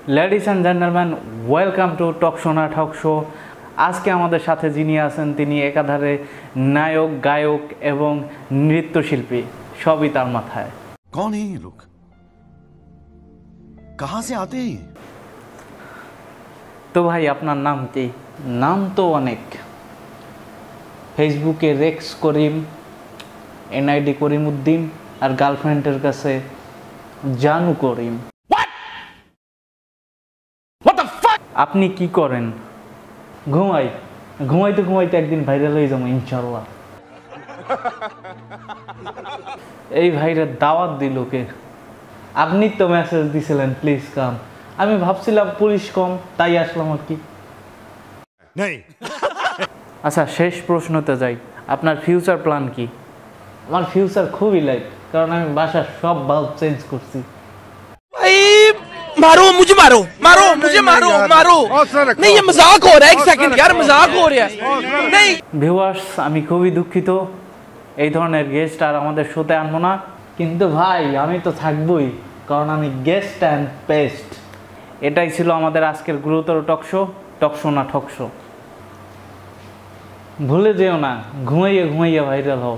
Ladies and gentleman, welcome to talk show না ঠক show. আজকে আমাদের সাথে যিনি আছেন তিনি একাধারে নায়ক, গায়ক এবং নৃত্যশিল্পী, সবই তার মাথায়। कौन है ये लोग? कहां से आते हैं? তো ভাই, আপনার নাম কি? নাম তো অনেক, ফেসবুকে রেক্স করিম, এনআইডি করিম উদ্দিন, আর গার্লফ্রেন্ডের কাছে জানু করিম। আপনি কি করেন? ঘুমাইতে ঘুমাইতে একদিন ভাইরাল হয়ে যাবো ইনশাল্লাহ। এই ভাইরা দাওয়াত দিল কে? আপনি তো মেসেজ দিছিলেন প্লিজ কাম। আমি ভাবছিলাম পুলিশ কম, তাই আসলাম আর কি। আচ্ছা, শেষ প্রশ্নতে যাই, আপনার ফিউচার প্ল্যান কি? আমার ফিউচার খুবই লাইট, কারণ আমি বাসার সব বাল্ব চেঞ্জ করছি। मारो मुझे, मारो मारो मुझे, मारो मारो। नहीं, ये मजाक हो रहा है। एक सेकंड यार, मजाक हो रहा है। नहीं ভিউয়ার্স, আমি খুবই দুঃখিত, এই ধরনের গেস্ট আর আমাদের শোতে আনবো না। কিন্তু ভাই, আমি তো থাকবই, কারণ আমি গেস্ট অ্যান্ড পেস্ট। এটাই ছিল আমাদের আজকের গুরুতর টক শো না ঠক শো। ভুলে যেও না, ঘুমাইয়ে ঘুমাইয়ে ভাইরাল হও।